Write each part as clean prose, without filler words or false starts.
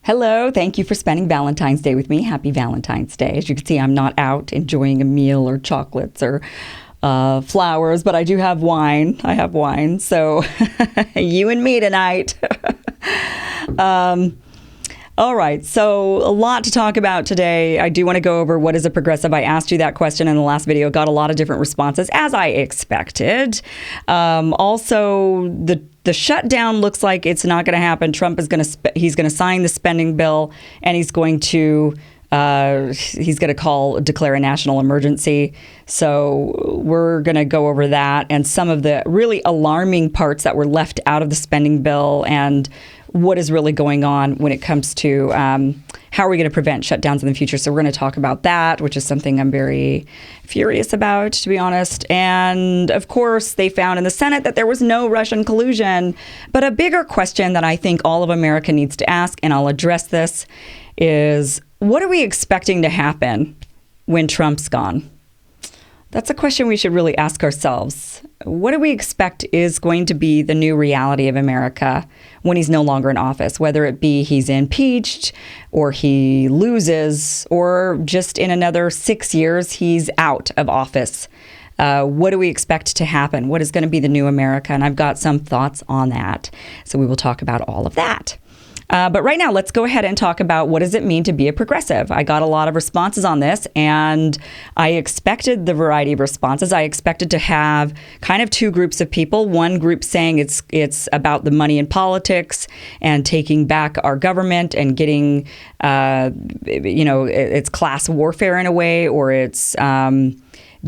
Hello, thank you for spending Valentine's Day with me. Happy Valentine's Day. As you can see, I'm not out enjoying a meal or chocolates or flowers, but I do have wine. I have wine, so you and me tonight. All right, so a lot to talk about today. I do want to go over what is a progressive. I asked you that question in the last video, got a lot of different responses, as I expected. Also, the shutdown looks like it's not going to happen. Trump is going to he's going to sign the spending bill, and he's going to declare a national emergency. So we're going to go over that and some of the really alarming parts that were left out of the spending bill and what is really going on when it comes to how are we going to prevent shutdowns in the future. So we're going to talk about that, which is something I'm very furious about, to be honest. And of course, they found in the Senate that there was no Russian collusion. But a bigger question that I think all of America needs to ask, and I'll address this, is what are we expecting to happen when Trump's gone? That's a question we should really ask ourselves. What do we expect is going to be the new reality of America when he's no longer in office, whether it be he's impeached or he loses or just in another 6 years he's out of office? What do we expect to happen? What is going to be the new America? And I've got some thoughts on that. So we will talk about all of that. But right now, let's go ahead and talk about what does it mean to be a progressive. I got a lot of responses on this, and I expected the variety of responses. I expected to have kind of two groups of people. One group saying it's about the money in politics and taking back our government and getting, it's class warfare in a way, or it's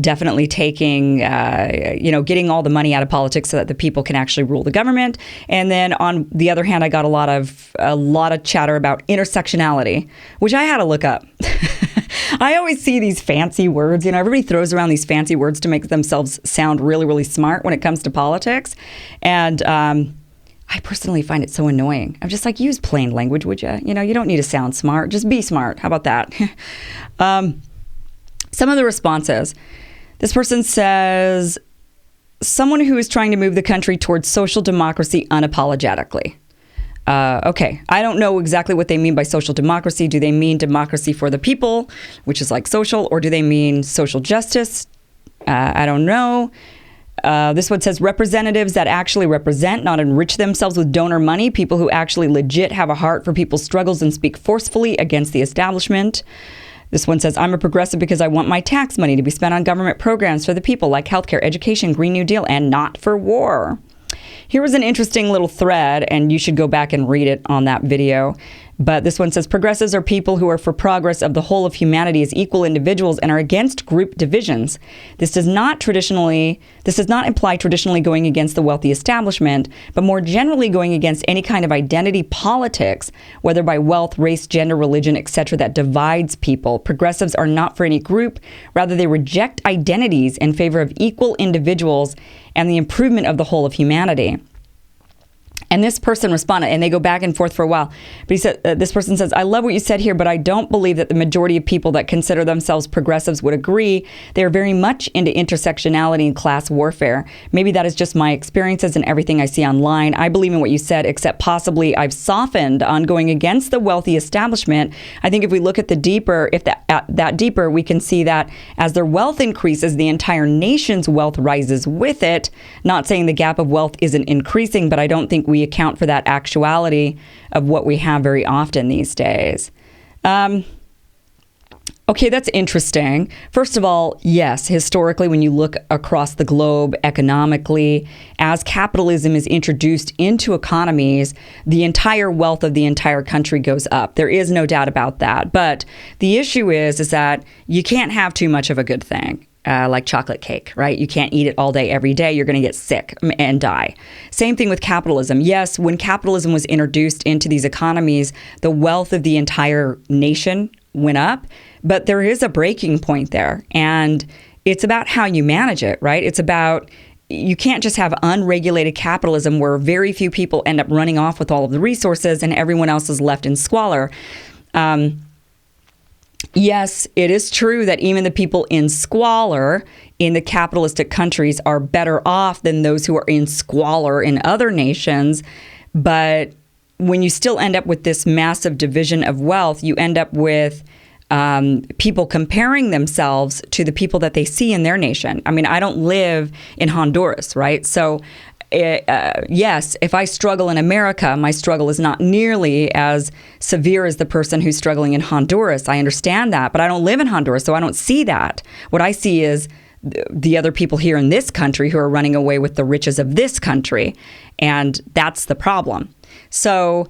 definitely taking, getting all the money out of politics so that the people can actually rule the government. And then on the other hand, I got a lot of chatter about intersectionality, which I had to look up. I always see these fancy words. Everybody throws around these fancy words to make themselves sound really, really smart when it comes to politics. And I personally find it so annoying. I'm just like, use plain language, would you? You don't need to sound smart. Just be smart. How about that? Some of the responses. This person says, someone who is trying to move the country towards social democracy unapologetically. Okay, I don't know exactly what they mean by social democracy. Do they mean democracy for the people, which is like social, or do they mean social justice? I don't know. This one says representatives that actually represent, not enrich themselves with donor money, people who actually legit have a heart for people's struggles and speak forcefully against the establishment. This one says, I'm a progressive because I want my tax money to be spent on government programs for the people like healthcare, education, Green New Deal, and not for war. Here was an interesting little thread, and you should go back and read it on that video. But this one says, progressives are people who are for progress of the whole of humanity as equal individuals and are against group divisions. This does not imply traditionally going against the wealthy establishment, but more generally going against any kind of identity politics, whether by wealth, race, gender, religion, etc., that divides people. Progressives are not for any group. Rather, they reject identities in favor of equal individuals and the improvement of the whole of humanity. And this person responded, and they go back and forth for a while. But he said, this person says, I love what you said here, but I don't believe that the majority of people that consider themselves progressives would agree. They are very much into intersectionality and class warfare. Maybe that is just my experiences and everything I see online. I believe in what you said, except possibly I've softened on going against the wealthy establishment. I think if we look at that deeper, we can see that as their wealth increases, the entire nation's wealth rises with it. Not saying the gap of wealth isn't increasing, but I don't think we account for that actuality of what we have very often these days. Okay, that's interesting. First of all, yes, historically, when you look across the globe economically, as capitalism is introduced into economies, the entire wealth of the entire country goes up. There is no doubt about that. But the issue is that you can't have too much of a good thing. Like chocolate cake, right? You can't eat it all day, every day. You're going to get sick and die. Same thing with capitalism. Yes, when capitalism was introduced into these economies, the wealth of the entire nation went up, but there is a breaking point there. And it's about how you manage it, right? It's about, you can't just have unregulated capitalism where very few people end up running off with all of the resources and everyone else is left in squalor. Yes, it is true that even the people in squalor in the capitalistic countries are better off than those who are in squalor in other nations. But when you still end up with this massive division of wealth, you end up with people comparing themselves to the people that they see in their nation. I mean, I don't live in Honduras, right? So yes, if I struggle in America, my struggle is not nearly as severe as the person who's struggling in Honduras. I understand that, but I don't live in Honduras, so I don't see that. What I see is the other people here in this country who are running away with the riches of this country, and that's the problem. So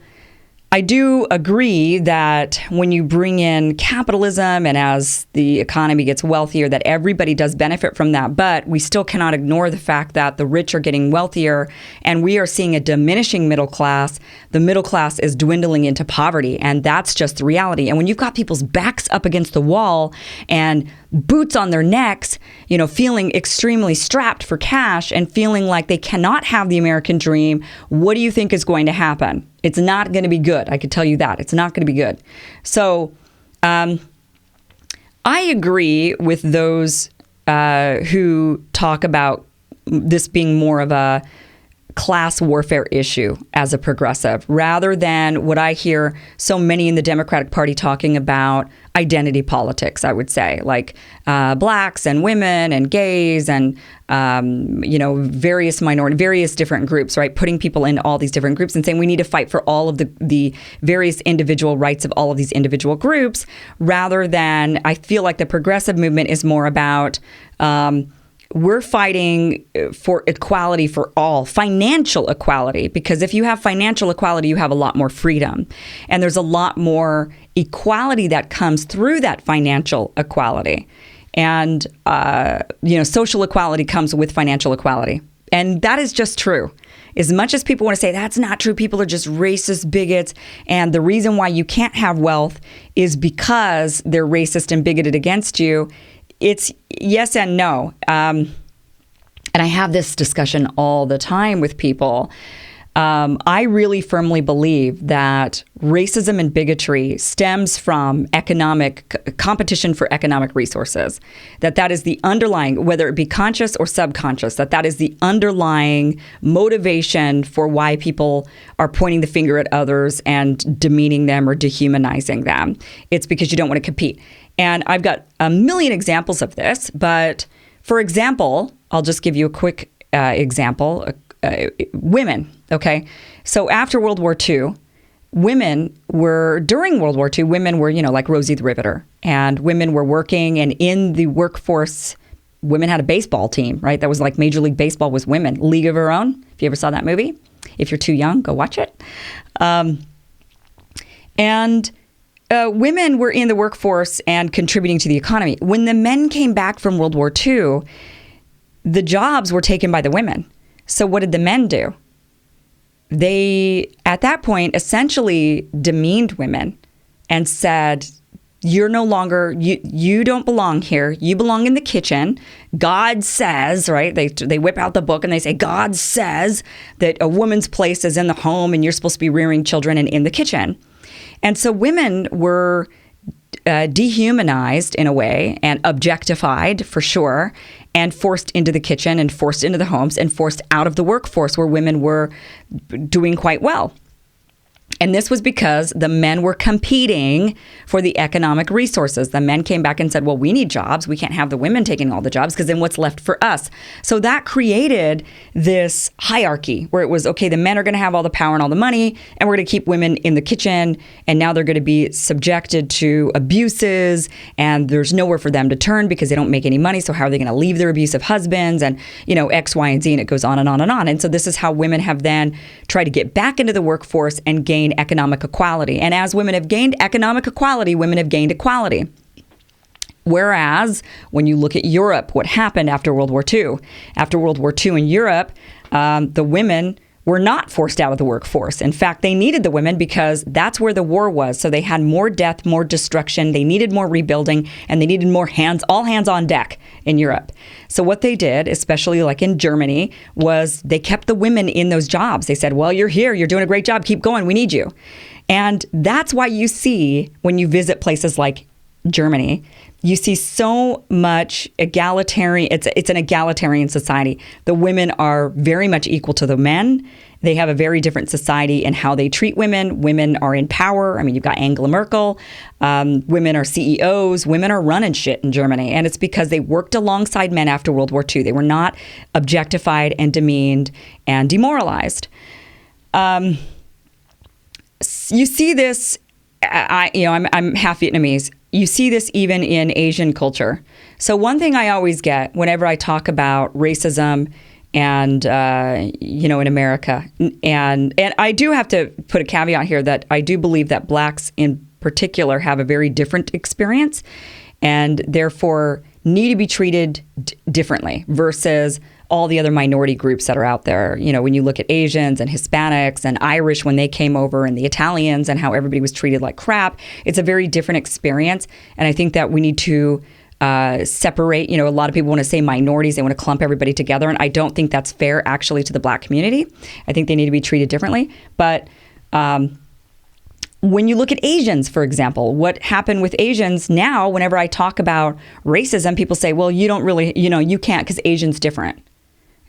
I do agree that when you bring in capitalism and as the economy gets wealthier, that everybody does benefit from that. But we still cannot ignore the fact that the rich are getting wealthier and we are seeing a diminishing middle class. The middle class is dwindling into poverty, and that's just the reality. And when you've got people's backs up against the wall and boots on their necks, feeling extremely strapped for cash and feeling like they cannot have the American dream, what do you think is going to happen? It's not going to be good. I could tell you that. It's not going to be good. So I agree with those who talk about this being more of a class warfare issue as a progressive, rather than what I hear so many in the Democratic Party talking about identity politics, I would say, like blacks and women and gays and, various different groups, right? Putting people into all these different groups and saying we need to fight for all of the various individual rights of all of these individual groups, rather than I feel like the progressive movement is more about we're fighting for equality for all, financial equality, because if you have financial equality, you have a lot more freedom. And there's a lot more equality that comes through that financial equality. And, social equality comes with financial equality. And that is just true. As much as people want to say that's not true, people are just racist bigots. And the reason why you can't have wealth is because they're racist and bigoted against you. It's yes and no. And I have this discussion all the time with people. I really firmly believe that racism and bigotry stems from economic competition for economic resources, that is the underlying, whether it be conscious or subconscious, that is the underlying motivation for why people are pointing the finger at others and demeaning them or dehumanizing them. It's because you don't want to compete. And I've got a million examples of this, but for example, I'll just give you a quick example. Women, okay? So after World War II, during World War II, women were, like Rosie the Riveter, and women were working, and in the workforce, women had a baseball team, right? That was like Major League Baseball was women. League of Her Own, if you ever saw that movie. If you're too young, go watch it. Women were in the workforce and contributing to the economy. When the men came back from World War II, the jobs were taken by the women. So what did the men do? They, at that point, essentially demeaned women and said, you're no longer, you don't belong here. You belong in the kitchen. God says, right? They whip out the book and they say, God says that a woman's place is in the home and you're supposed to be rearing children and in the kitchen. And so women were dehumanized in a way and objectified for sure, and forced into the kitchen and forced into the homes and forced out of the workforce where women were doing quite well. And this was because the men were competing for the economic resources. The men came back and said, well, we need jobs. We can't have the women taking all the jobs because then what's left for us? So that created this hierarchy where it was, okay, the men are going to have all the power and all the money, and we're going to keep women in the kitchen. And now they're going to be subjected to abuses, and there's nowhere for them to turn because they don't make any money. So how are they going to leave their abusive husbands and, X, Y, and Z, and it goes on and on and on. And so this is how women have then tried to get back into the workforce and gain economic equality. And as women have gained economic equality, women have gained equality. Whereas when you look at Europe, what happened after World War II? After World War II in Europe, the women were not forced out of the workforce. In fact, they needed the women because that's where the war was. So they had more death, more destruction. They needed more rebuilding, and they needed more all hands on deck in Europe. So what they did, especially like in Germany, was they kept the women in those jobs. They said, well, you're here. You're doing a great job. Keep going. We need you. And that's why you see when you visit places like Germany, you see so much egalitarian. It's an egalitarian society. The women are very much equal to the men, They have a very different society in how they treat women. Women are in power. I mean, you've got Angela Merkel. Women are CEOs. Women are running shit in Germany. And it's because they worked alongside men after World War II. They were not objectified and demeaned and demoralized. You see this, I'm half Vietnamese. You see this even in Asian culture. So one thing I always get whenever I talk about racism and, in America, and I do have to put a caveat here that I do believe that blacks in particular have a very different experience and therefore need to be treated differently versus all the other minority groups that are out there. When you look at Asians and Hispanics and Irish when they came over and the Italians and how everybody was treated like crap, it's a very different experience. And I think that we need to separate. A lot of people want to say minorities. They want to clump everybody together. And I don't think that's fair actually to the black community. I think they need to be treated differently. But when you look at Asians, for example, what happened with Asians now, whenever I talk about racism, people say, well, you don't really, you can't because Asian's different.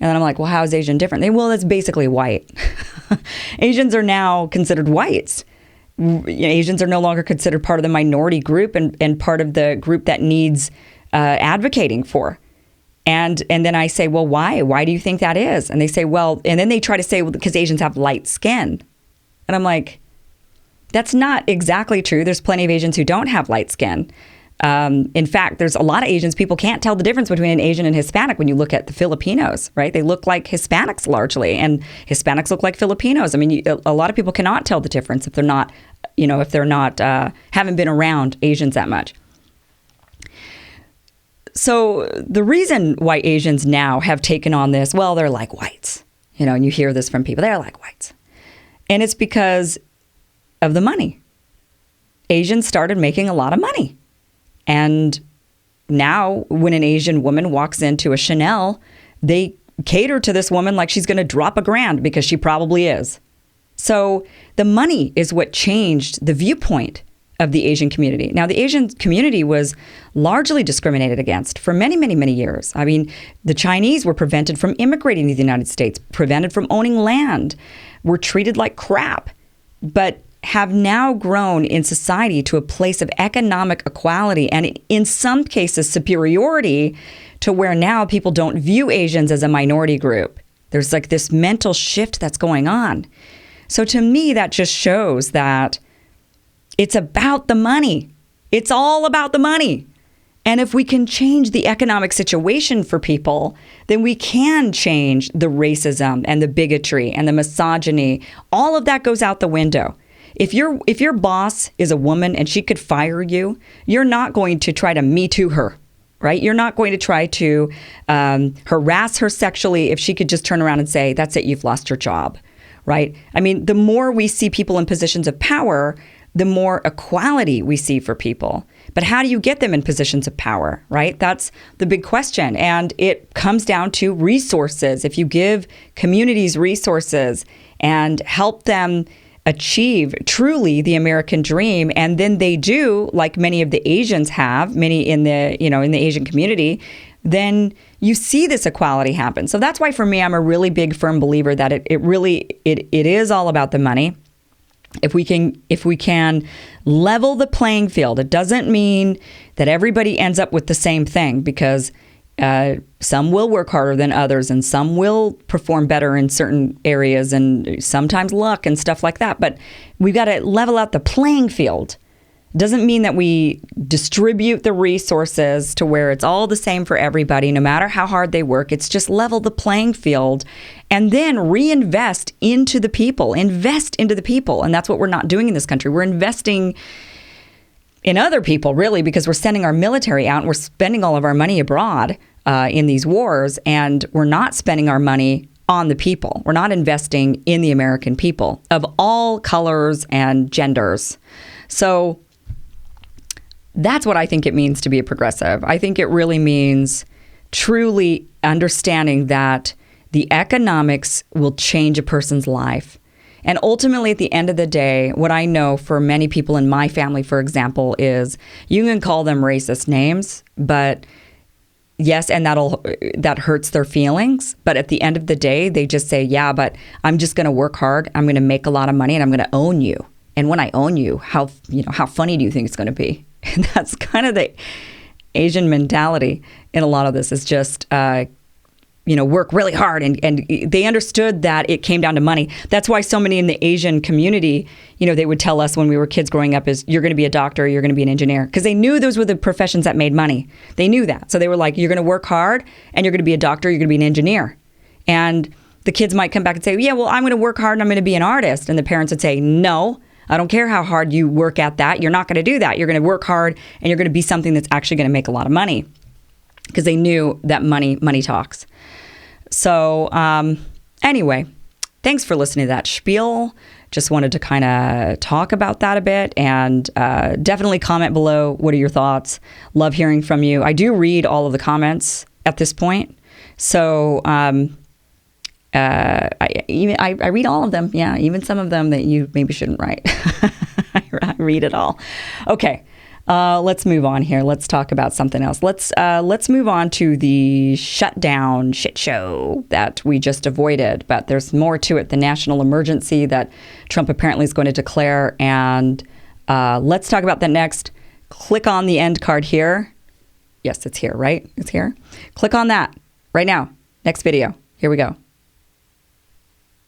And then I'm like, well, how is Asian different? Well, that's basically white. Asians are now considered whites. Asians are no longer considered part of the minority group and part of the group that needs advocating for. And then I say, well, why? Why do you think that is? And they say, well, and then they try to say, well, because Asians have light skin. And I'm like, that's not exactly true. There's plenty of Asians who don't have light skin. In fact, there's a lot of Asians. People can't tell the difference between an Asian and Hispanic when you look at the Filipinos, right? They look like Hispanics largely, and Hispanics look like Filipinos. I mean, a lot of people cannot tell the difference if they're not, haven't been around Asians that much. So the reason why Asians now have taken on this, well, they're like whites, and you hear this from people, they're like whites. And it's because of the money. Asians started making a lot of money. And now when an Asian woman walks into a Chanel, they cater to this woman like she's going to drop $1,000 because she probably is. So the money is what changed the viewpoint of the Asian community. Now, the Asian community was largely discriminated against for many, many, many years. I mean, the Chinese were prevented from immigrating to the United States, prevented from owning land, were treated like crap, but have now grown in society to a place of economic equality and in some cases superiority to where now people don't view Asians as a minority group. There's like this mental shift that's going on. So to me, that just shows that it's about the money. It's all about the money. And if we can change the economic situation for people, then we can change the racism and the bigotry and the misogyny. All of that goes out the window. If your boss is a woman and she could fire you, you're not going to try to Me Too her, right? You're not going to try to harass her sexually if she could just turn around and say, that's it, you've lost your job, right? I mean, the more we see people in positions of power, the more equality we see for people. But how do you get them in positions of power, right? That's the big question. And it comes down to resources. If you give communities resources and help them achieve truly the American dream, and then they do, like many of the Asians have, many in the Asian community, then you see this equality happen. So that's why for me, I'm a really big firm believer that it is all about the money. If we can level the playing field, it doesn't mean that everybody ends up with the same thing, because some will work harder than others and some will perform better in certain areas and sometimes luck and stuff like that. But we've got to level out the playing field. It doesn't mean that we distribute the resources to where it's all the same for everybody, no matter how hard they work. It's just level the playing field and then reinvest into the people, invest into the people. And that's what we're not doing in this country. We're investing in other people, really, because we're sending our military out and we're spending all of our money abroad in these wars, and we're not spending our money on the people. We're not investing in the American people of all colors and genders. So that's what I think it means to be a progressive. I think it really means truly understanding that the economics will change a person's life. And ultimately, at the end of the day, what I know for many people in my family, for example, is you can call them racist names, but Yes, and that hurts their feelings. But at the end of the day, they just say, yeah, but I'm just going to work hard. I'm going to make a lot of money and I'm going to own you. And when I own you, how funny do you think it's going to be? And that's kind of the Asian mentality in a lot of this, is just, work really hard. And they understood that it came down to money. That's why so many in the Asian community, they would tell us when we were kids growing up is, you're going to be a doctor, you're going to be an engineer. Because they knew those were the professions that made money. They knew that. So they were like, you're going to work hard and you're going to be a doctor, you're going to be an engineer. And the kids might come back and say, yeah, well, I'm going to work hard and I'm going to be an artist. And the parents would say, no, I don't care how hard you work at that. You're not going to do that. You're going to work hard and you're going to be something that's actually going to make a lot of money. Because they knew that money talks. So anyway, thanks for listening to that spiel. Just wanted to kind of talk about that a bit, and definitely comment below. What are your thoughts? Love hearing from you. I do read all of the comments at this point. So I read all of them. Yeah, even some of them that you maybe shouldn't write. I read it all. Okay. Let's move on here. Let's talk about something else. Let's move on to the shutdown shit show that we just avoided. But there's more to it. The national emergency that Trump apparently is going to declare. And let's talk about that next. Click on the end card here. Yes, it's here, right? It's here. Click on that right now. Next video. Here we go.